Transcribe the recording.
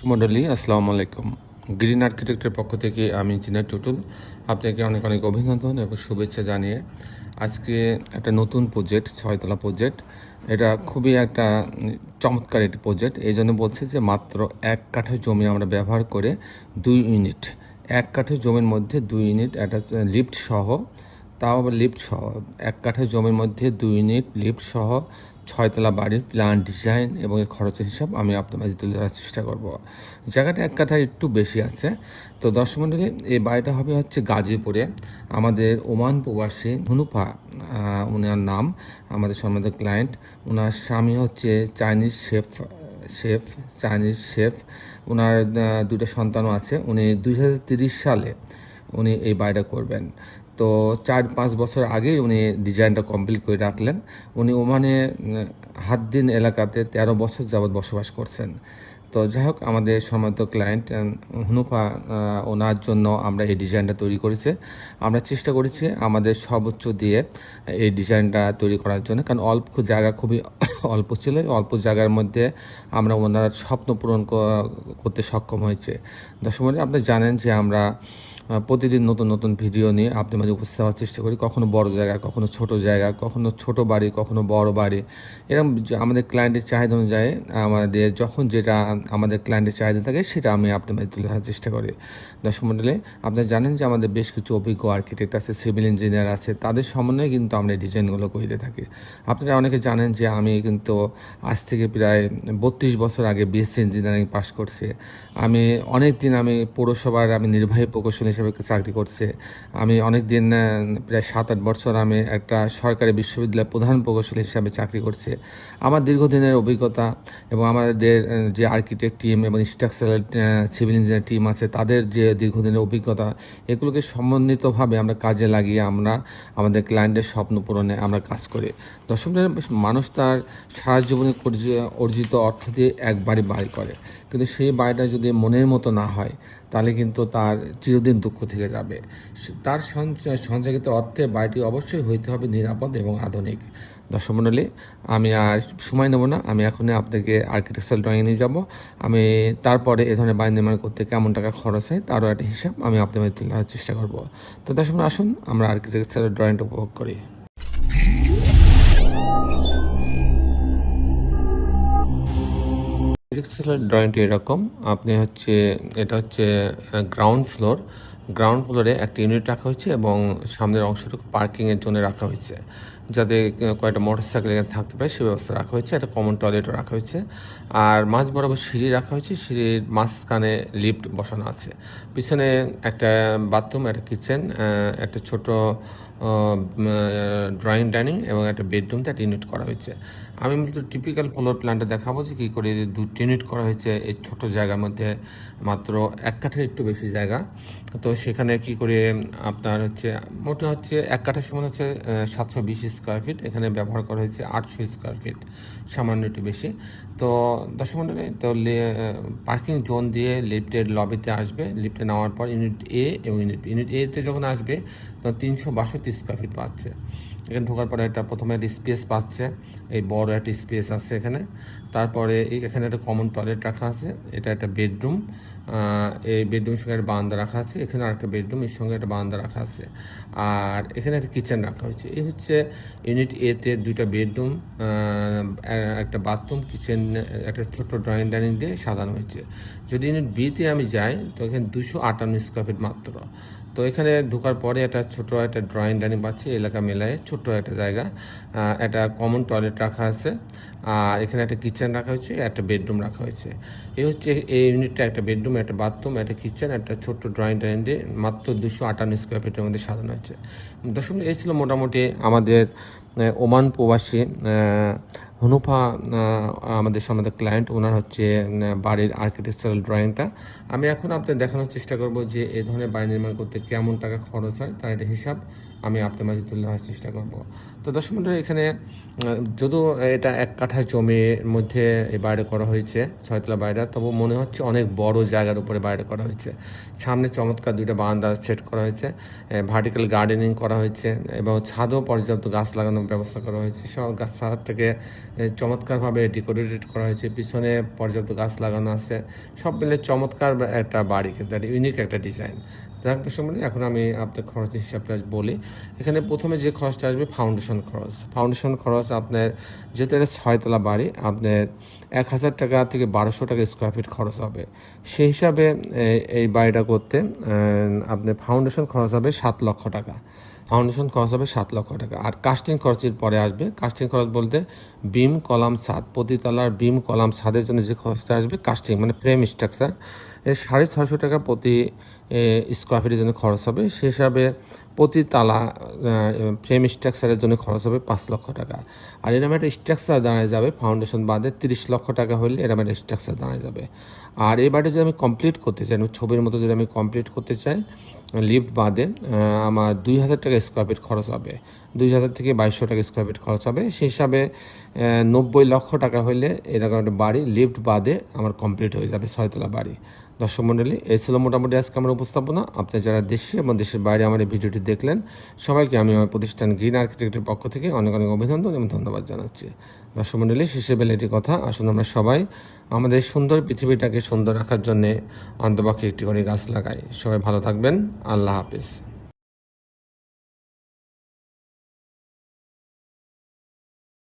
মণ্ডলী আসসালামু আলাইকুম। গ্রিন আর্কিটেক্টের পক্ষ থেকে আমি জিনাত টুটুল আপনাকে অনেক অনেক অভিনন্দন এবং শুভেচ্ছা জানিয়ে আজকে একটা নতুন প্রজেক্ট, 6 তলা প্রজেক্ট। এটা খুবই একটা চমৎকার একটি প্রজেক্ট। এই জন্য বলছি যে মাত্র 1 কাঠা জমি আমরা ব্যবহার করে 2 ইউনিট, 1 কাঠা জমির মধ্যে 2 ইউনিট, একটা লিফট সহ, তাও আবার লিফট সহ 1 কাঠা জমির মধ্যে 2 ইউনিট লিফট সহ 6 তলা বাড়ির প্ল্যান ডিজাইন এবং এর খরচের হিসাব আমি আপনার মাঝে তুলে ধরার চেষ্টা করব। জায়গাটা 1 কাঠা একটু বেশি আছে। তো দর্শক মণ্ডলী, এই বাড়িটা হবে হচ্ছে গাজীপুরে। আমাদের ওমান প্রবাসী হুনুফা, ওনার নাম, আমাদের সম্মানিত ক্লায়েন্ট। ওনার স্বামী হচ্ছে চাইনিজ শেফ চাইনিজ শেফ। ওনার 2টা সন্তানও আছে। উনি 2030 সালে উনি এই বাড়িটা করবেন। তো 4-5 বছর আগেই উনি ডিজাইনটা কমপ্লিট করে রাখলেন। উনি ওমানে হাদ্দিন এলাকাতে 13 বছর যাবৎ বসবাস করছেন। তো যাই হোক, আমাদের সম্মানিত ক্লায়েন্ট হুনুফা, ওনার জন্য আমরা এই ডিজাইনটা তৈরি করেছি। আমরা চেষ্টা করেছি আমাদের সর্বোচ্চ দিয়ে এই ডিজাইনটা তৈরি করার জন্য, কারণ জায়গা খুবই অল্প ছিল। অল্প জায়গার মধ্যে আমরা ওনার স্বপ্ন পূরণ করতে সক্ষম হয়েছে। দর্শক মণ্ডলী, আপনি জানেন যে আমরা প্রতিদিন নতুন নতুন ভিডিও নিয়ে আপনার মাঝে উপস্থিত হওয়ার চেষ্টা করি। কখনো বড় জায়গা, কখনো ছোট জায়গা, কখনো ছোট বাড়ি, কখনো বড় বাড়ি। এরকম আমাদের ক্লায়েন্টের চাহিদা অনুযায়ী আমাদের যখন যেটা আমাদের ক্লায়েন্টের চাহিদা থাকে সেটা আমি আপনার মাঝে তুলে ধরার চেষ্টা করি। দর্শক মণ্ডলী, আপনারা জানেন যে আমাদের বেশ কিছু অভিজ্ঞ আর্কিটেক্ট আছে, সিভিল ইঞ্জিনিয়ার আছে, তাদের সমন্বয়ে কিন্তু আমরা এই ডিজাইনগুলো করে থাকি। আপনারা অনেকে জানেন যে আমি কিন্তু আজ থেকে প্রায় 32 বছর আগে বিএসসি ইঞ্জিনিয়ারিং পাস করছি। আমি অনেক দিন পৌরসভার নির্বাহী প্রকৌশলী হিসেবে চাকরি করছি। আমি অনেক দিন, প্রায় 7-8 বছর আমি একটা সরকারি বিশ্ববিদ্যালয়ের প্রধান প্রকৌশলী হিসাবে চাকরি করছি। আমার দীর্ঘদিনের অভিজ্ঞতা এবং আমাদের যে আর্কিটেক্ট টিম এবং স্ট্রাকচারাল সিভিল ইঞ্জিনিয়ার টিম আছে, তাদের যে দীর্ঘদিনের অভিজ্ঞতা, এগুলোকে সমন্বিতভাবে আমরা কাজে লাগিয়ে আমরা আমাদের ক্লায়েন্টের স্বপ্ন পূরণে আমরা কাজ করি। দর্শক, মানুষ তার সারা জীবনে অর্জিত অর্থ দিয়ে একবারই বাড়ি করে, কিন্তু সেই বাড়িটা যদি মনের মতো না হয় তাহলে কিন্তু তার চিরদিন দুঃখ থেকে যাবে। তার সঞ্চয়কৃত অর্থে বাড়িটি অবশ্যই হইতে হবে নিরাপদ এবং আধুনিক। দর্শক মণ্ডলী, আমি আর সময় নেব না, আমি এখনই আপনাকে আর্কিটেকচারাল ড্রয়িং নিয়ে যাব। আমি তারপরে এ ধরনের বাড়ি নির্মাণ করতে কেমন টাকা খরচ হয় তারও একটা হিসাব আমি আপনাদের তুলে ধরার চেষ্টা করব। তো দর্শক, আসুন আমরা আর্কিটেকচারাল ড্রয়িংটা উপভোগ করি। আর্কিটেকচারাল ড্রয়িংটি এরকম। এটা হচ্ছে গ্রাউন্ড ফ্লোরে একটা ইউনিট রাখা হয়েছে এবং সামনের অংশটুকু পার্কিংয়ের জন্য রাখা হয়েছে, যাতে কয়েকটা মোটরসাইকেল এখানে থাকতে পারে সে ব্যবস্থা রাখা হয়েছে। একটা কমন টয়লেটও রাখা হয়েছে, আর মাঝ বরাবর সিঁড়ি রাখা হয়েছে। সিঁড়ির মাঝখানে লিফট বসানো আছে। পিছনে একটা বাথরুম, একটা কিচেন, একটা ছোট ড্রয়িং ডাইনিং এবং একটা বেডরুমতে একটা ইউনিট করা হয়েছে। আমি মূলত টিপিক্যাল ফ্লোর প্ল্যানটা দেখাবো যে কী করে 2টি ইউনিট করা হয়েছে এই ছোট জায়গার মধ্যে, মাত্র 1 কাঠার একটু বেশি জায়গা। তো সেখানে কি করে আপনার মোটা 1 কাঠা সমান 720 স্কোয়ার ফিট, এখানে ব্যবহার করা হয়েছে 800 স্কোয়ার ফিট, সামান্য একটু বেশি। তো দর্শক মণ্ডলী, তো পার্কিং জোন দিয়ে লিফটের লবিতে আসবে। লিফটে নামার পর ইউনিট এ এবং ইউনিট এতে যখন আসবে তখন 362 স্কোয়ার ফিট পাচ্ছে। এখানে ঢোকার পরে প্রথমে একটা স্পেস পাচ্ছে, এই বড় একটা স্পেস আছে এখানে। তারপরে এখানে একটা কমন টয়লেট রাখা আছে, এটা একটা বেডরুম। এই বেডরুমের সঙ্গে একটা বারান্দা রাখা আছে। এখানে আরেকটা বেডরুম, এর সঙ্গে একটা বারান্দা রাখা আছে। আর এখানে একটা কিচেন রাখা হয়েছে। এই হচ্ছে ইউনিট এতে 2টা বেডরুম, একটা বাথরুম, কিচেন, একটা ছোট্ট ড্রয়িং ডাইনিং দিয়ে সাজানো হয়েছে। যদি ইউনিট বিতে আমি যাই তো এখানে 258 স্কোয়ার ফিট মাত্র। তো এখানে ঢোকার পরে একটা ড্রয়িং ডাইনিং পাচ্ছি, এলাকা মেলায় ছোট্ট একটা জায়গা। একটা কমন টয়লেট রাখা আছে, আর এখানে একটা কিচেন রাখা হয়েছে, একটা বেডরুম রাখা হয়েছে। এই ইউনিটটা একটা বেডরুম, একটা বাথরুম, একটা কিচেন, একটা ছোট্ট ড্রয়িং ডাইনিং দিয়ে মাত্র 258 স্কোয়ার ফিটের মধ্যে সাজানো হয়েছে। দর্শক, এই ছিল মোটামুটি আমাদের ওমান প্রবাসী হুনুফা, আমাদের সম্বন্ধে ক্লায়েন্ট। ওনার বাড়ির আর্কিটেকচারাল ড্রয়িংটা আমি এখন আপনাদের দেখানোর চেষ্টা করব যে এই ধরনের বাড়ি নির্মাণ করতে কেমন টাকা খরচ হয় তার একটা হিসাব আমি আপনার মাঝে তুলে ধরার চেষ্টা করব। তো দর্শক মণ্ডলী, এখানে যদিও এটা 1 কাঠা জমির মধ্যে এই বাড়ি করা হয়েছে, 6 তলা বাড়িটা, তবু মনে হচ্ছে অনেক বড় জায়গার উপরে বাড়ি করা হয়েছে। সামনে চমৎকার 2টা বারান্দা সেট করা হয়েছে, ভার্টিক্যাল গার্ডেনিং করা হয়েছে এবং ছাদেও পর্যাপ্ত গাছ লাগানোর ব্যবস্থা করা হয়েছে। সব গাছ ছাদটাকে চমৎকারভাবে ডেকোরেটেড করা হয়েছে, পিছনে পর্যাপ্ত গাছ লাগানো আছে। সব মিলে চমৎকার একটা বাড়ি, কিন্তু একটা ইউনিক একটা ডিজাইন। যাক দর্শক মণ্ডলী, এখন আমি আপনার খরচের হিসাবটা বলি। এখানে প্রথমে যে খরচটা আসবে ফাউন্ডেশন খরচ। ফাউন্ডেশন খরচ আপনার, যেহেতু এটা 6 তলা বাড়ি, আপনার 1000 টাকা থেকে 1200 টাকা স্কোয়ার ফিট খরচ হবে। সেই হিসাবে এই বাড়িটা করতে আপনার ফাউন্ডেশন খরচ হবে 7 লক্ষ টাকা। ফাউন্ডেশন খরচ হবে 7 লক্ষ টাকা। আর কাস্টিং খরচের পরে আসবে, কাস্টিং খরচ বলতে বিম কলাম ছাদ, প্রতিতলার বিম কলাম ছাদের জন্য যে খরচটা আসবে কাস্টিং মানে ফ্রেম স্ট্রাকচার, 650 টাকা প্রতি স্কোয়ার ফিটের জন্য খরচ হবে। সে হিসাবে প্রতি তালা ফ্রেম স্ট্রাকচারের জন্য খরচ হবে 5 লক্ষ টাকা। আর এরকম একটা স্ট্রাকচার দাঁড়ায় যাবে ফাউন্ডেশন বাদে 30 লক্ষ টাকা হলে এরকম একটা স্ট্রাকচার দাঁড়ায় যাবে। আর এই বাড়িটা যদি আমি কমপ্লিট করতে চাই, ছবির মতো যদি আমি কমপ্লিট করতে চাই, লিফট বাদে আমার 2000 টাকা স্কোয়ার ফিট খরচ হবে। 2000 থেকে 2200 টাকা স্কোয়ার ফিট খরচ হবে। সেই হিসাবে 90 লক্ষ টাকা হলে এরকম একটা বাড়ি লিফট বাদে আমার কমপ্লিট হয়ে যাবে 6 তলা বাড়ি। দর্শক মণ্ডলী, এই ছিল মোটামুটি আজকে আমার উপস্থাপনা। আপনি যারা দেশে এবং দেশের বাইরে আমার এই ভিডিওটি দেখলেন, সবাইকে আমি আমার প্রতিষ্ঠান গ্রিন আর্কিটেক্টের পক্ষ থেকে অনেক অনেক অভিনন্দন এবং ধন্যবাদ জানাচ্ছি। দর্শক মণ্ডলী, শেষে বেলা একটি কথা, আসুন আমরা সবাই আমাদের সুন্দর পৃথিবীটাকে সুন্দর রাখার জন্যে অন্তপক্ষে একটি করে গাছ লাগাই। সবাই ভালো থাকবেন। আল্লাহ হাফিজ।